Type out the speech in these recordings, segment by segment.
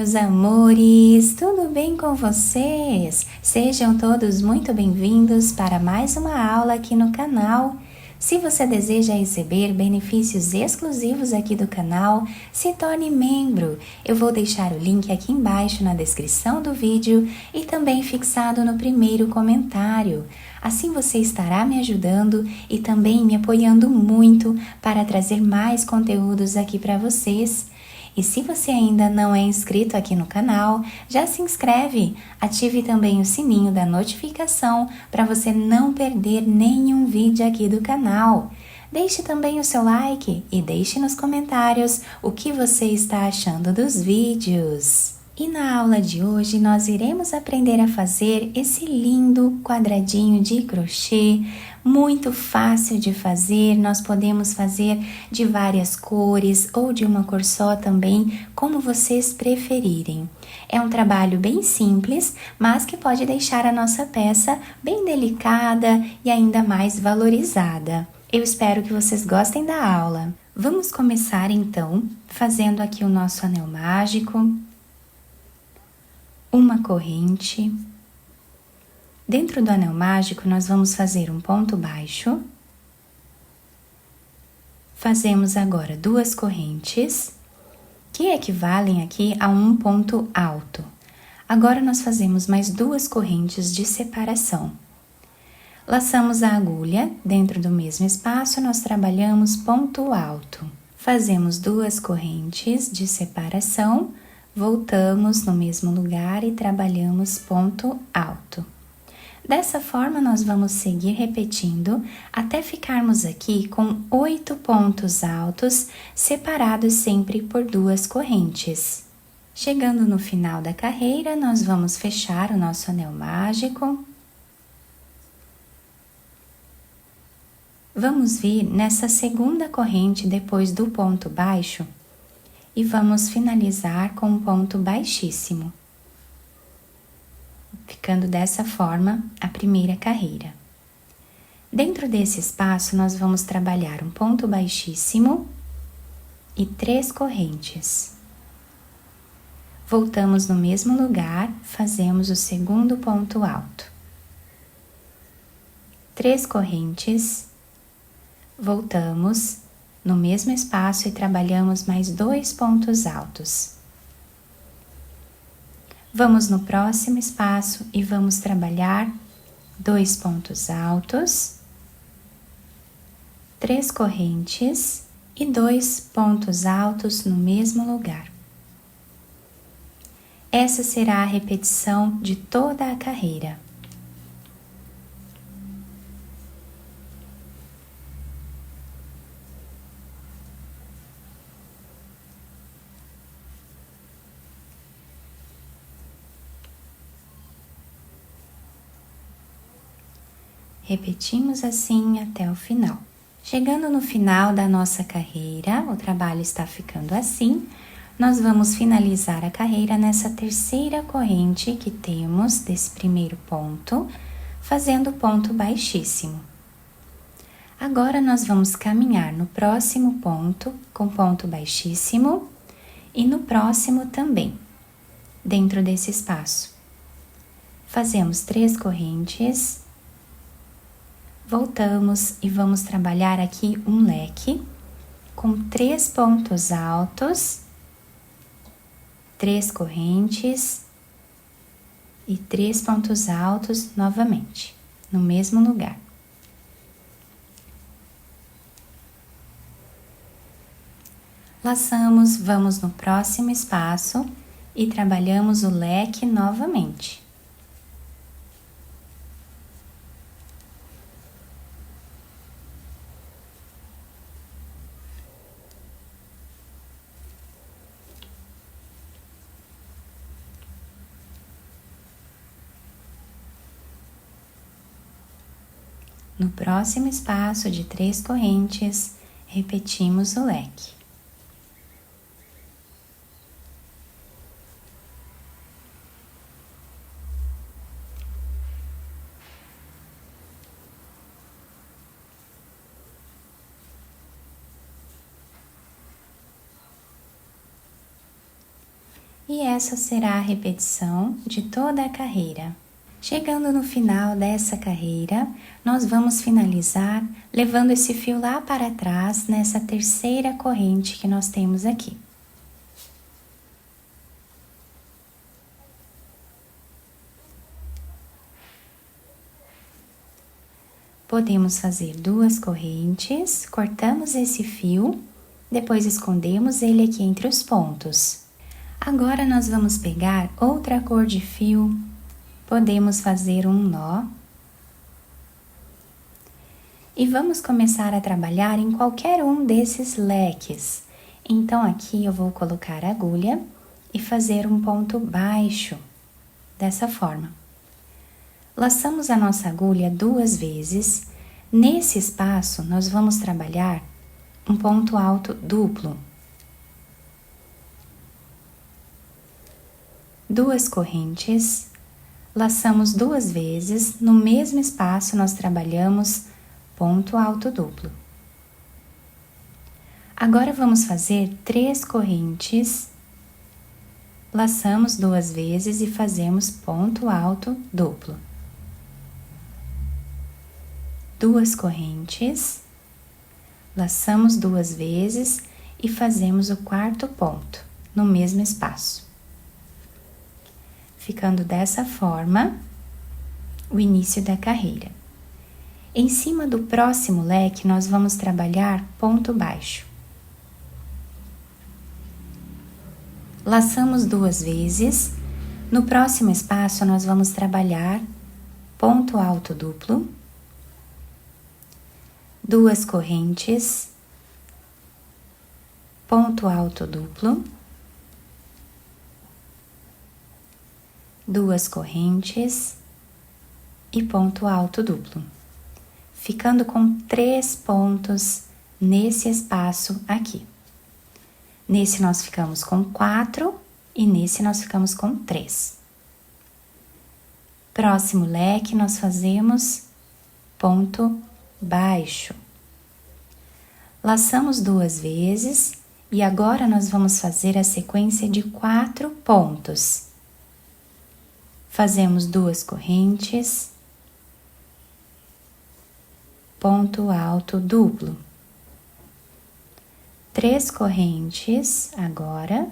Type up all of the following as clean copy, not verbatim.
meus amores! Tudo bem com vocês? Sejam todos muito bem-vindos para mais uma aula aqui no canal. Se você deseja receber benefícios exclusivos aqui do canal, se torne membro. Eu vou deixar o link aqui embaixo na descrição do vídeo e também fixado no primeiro comentário. Assim você estará me ajudando e também me apoiando muito para trazer mais conteúdos aqui para vocês. E se você ainda não é inscrito aqui no canal, já se inscreve, ative também o sininho da notificação para você não perder nenhum vídeo aqui do canal. Deixe também o seu like e deixe nos comentários o que você está achando dos vídeos. E na aula de hoje nós iremos aprender a fazer esse lindo quadradinho de crochê, muito fácil de fazer. Nós podemos fazer de várias cores ou de uma cor só também, como vocês preferirem. É um trabalho bem simples, mas que pode deixar a nossa peça bem delicada e ainda mais valorizada. Eu espero que vocês gostem da aula. Vamos começar então fazendo aqui o nosso anel mágico. Uma corrente. Dentro do anel mágico, nós vamos fazer um ponto baixo. Fazemos agora duas correntes, que equivalem aqui a um ponto alto. Agora, nós fazemos mais duas correntes de separação. Laçamos a agulha, dentro do mesmo espaço, nós trabalhamos ponto alto. Fazemos duas correntes de separação, voltamos no mesmo lugar e trabalhamos ponto alto. Dessa forma, nós vamos seguir repetindo até ficarmos aqui com 8 pontos altos, separados sempre por duas correntes. Chegando no final da carreira, nós vamos fechar o nosso anel mágico. Vamos vir nessa segunda corrente depois do ponto baixo e vamos finalizar com um ponto baixíssimo, ficando dessa forma a primeira carreira. Dentro desse espaço, nós vamos trabalhar um ponto baixíssimo e 3 correntes. Voltamos no mesmo lugar, fazemos o segundo ponto alto. 3 correntes, voltamos no mesmo espaço e trabalhamos mais 2 pontos altos. Vamos no próximo espaço e vamos trabalhar 2 pontos altos, 3 correntes e 2 pontos altos no mesmo lugar. Essa será a repetição de toda a carreira. Repetimos assim até o final. Chegando no final da nossa carreira, o trabalho está ficando assim. Nós vamos finalizar a carreira nessa terceira corrente que temos desse primeiro ponto, fazendo ponto baixíssimo. Agora, nós vamos caminhar no próximo ponto com ponto baixíssimo e no próximo também, dentro desse espaço. Fazemos 3 correntes. Voltamos e vamos trabalhar aqui um leque com 3 pontos altos, 3 correntes e 3 pontos altos novamente, no mesmo lugar. Laçamos, vamos no próximo espaço e trabalhamos o leque novamente. No próximo espaço de 3 correntes, repetimos o leque. E essa será a repetição de toda a carreira. Chegando no final dessa carreira, nós vamos finalizar levando esse fio lá para trás nessa terceira corrente que nós temos aqui. Podemos fazer 2 correntes, cortamos esse fio, depois escondemos ele aqui entre os pontos. Agora nós vamos pegar outra cor de fio, podemos fazer um nó. E vamos começar a trabalhar em qualquer um desses leques. Então aqui eu vou colocar a agulha e fazer um ponto baixo, dessa forma. Laçamos a nossa agulha 2 vezes. Nesse espaço, nós vamos trabalhar um ponto alto duplo. 2 correntes, laçamos 2 vezes. No mesmo espaço, nós trabalhamos ponto alto duplo. Agora, vamos fazer 3 correntes, laçamos 2 vezes e fazemos ponto alto duplo. 2 correntes, laçamos 2 vezes e fazemos o 4º ponto no mesmo espaço. Ficando dessa forma o início da carreira. Em cima do próximo leque, nós vamos trabalhar ponto baixo. Laçamos 2 vezes. No próximo espaço, nós vamos trabalhar ponto alto duplo. 2 correntes, ponto alto duplo, 2 correntes e ponto alto duplo, ficando com 3 pontos nesse espaço aqui. Nesse nós ficamos com 4 e nesse nós ficamos com 3. Próximo leque nós fazemos ponto baixo. Laçamos 2 vezes e agora nós vamos fazer a sequência de 4 pontos. Fazemos 2 correntes, ponto alto duplo. 3 correntes agora,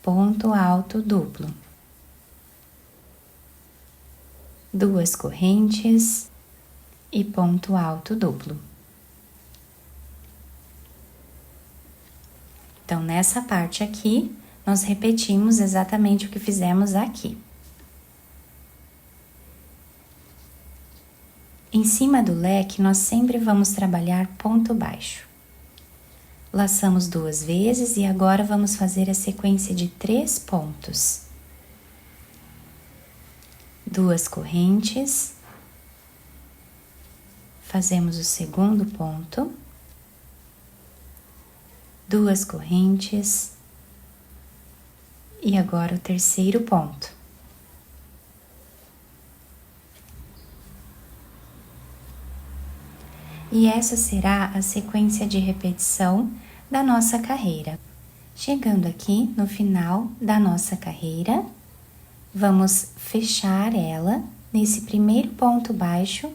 ponto alto duplo. 2 correntes e ponto alto duplo. Então, nessa parte aqui, nós repetimos exatamente o que fizemos aqui. Em cima do leque, nós sempre vamos trabalhar ponto baixo. Laçamos 2 vezes e agora vamos fazer a sequência de 3 pontos. 2 correntes. Fazemos o 2º ponto, 2 correntes e agora o 3º ponto. E essa será a sequência de repetição da nossa carreira. Chegando aqui no final da nossa carreira, vamos fechar ela nesse primeiro ponto baixo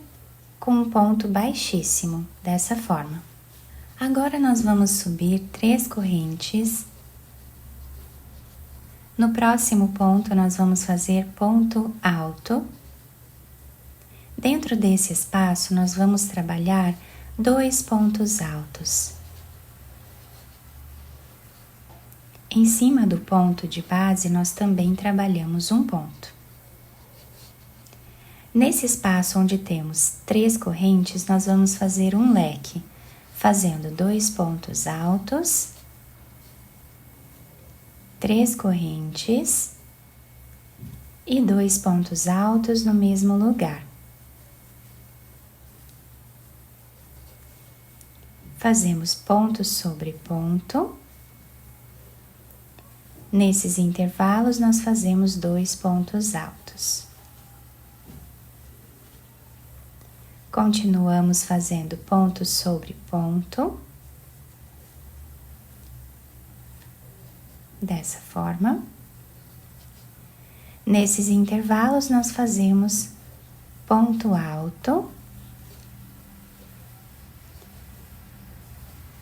com um ponto baixíssimo, dessa forma. Agora nós vamos subir 3 correntes. No próximo ponto nós vamos fazer ponto alto. Dentro desse espaço nós vamos trabalhar 2 pontos altos. Em cima do ponto de base nós também trabalhamos um ponto. Nesse espaço onde temos 3 correntes, nós vamos fazer um leque, fazendo 2 pontos altos, 3 correntes e 2 pontos altos no mesmo lugar. Fazemos ponto sobre ponto. Nesses intervalos, nós fazemos 2 pontos altos. Continuamos fazendo ponto sobre ponto, dessa forma. Nesses intervalos, nós fazemos ponto alto.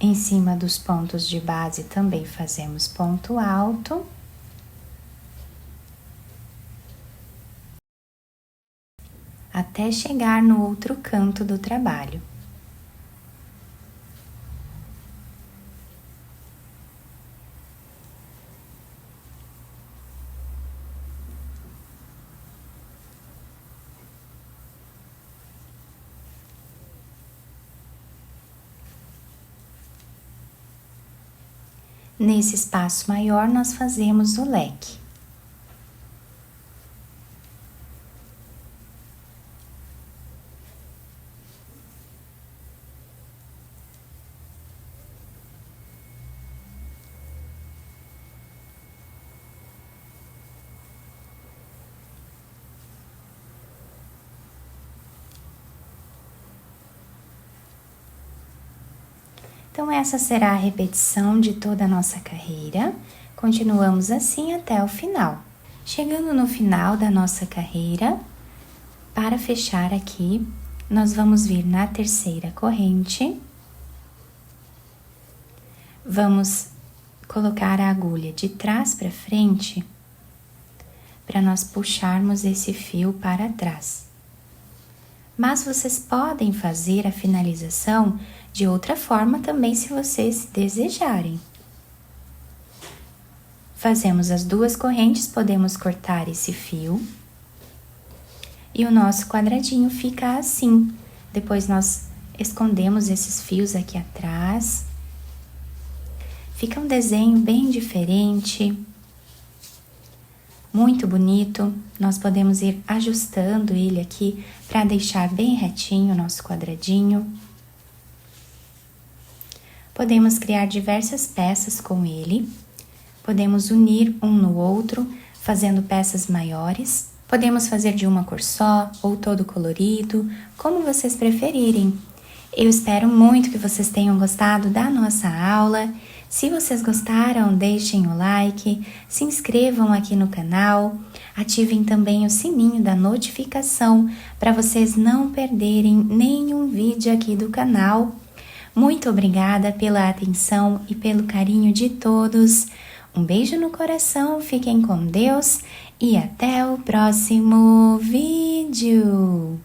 Em cima dos pontos de base também fazemos ponto alto. Até chegar no outro canto do trabalho. Nesse espaço maior, nós fazemos o leque. Então, essa será a repetição de toda a nossa carreira. Continuamos assim até o final. Chegando no final da nossa carreira, para fechar aqui, nós vamos vir na terceira corrente. Vamos colocar a agulha de trás para frente, para nós puxarmos esse fio para trás. Mas vocês podem fazer a finalização de outra forma também, se vocês desejarem. Fazemos as duas correntes, podemos cortar esse fio. E o nosso quadradinho fica assim. Depois nós escondemos esses fios aqui atrás. Fica um desenho bem diferente. Muito bonito. Nós podemos ir ajustando ele aqui para deixar bem retinho o nosso quadradinho. Podemos criar diversas peças com ele. Podemos unir um no outro, fazendo peças maiores. Podemos fazer de uma cor só ou todo colorido, como vocês preferirem. Eu espero muito que vocês tenham gostado da nossa aula. Se vocês gostaram, deixem o like, se inscrevam aqui no canal, ativem também o sininho da notificação para vocês não perderem nenhum vídeo aqui do canal. Muito obrigada pela atenção e pelo carinho de todos. Um beijo no coração, fiquem com Deus e até o próximo vídeo!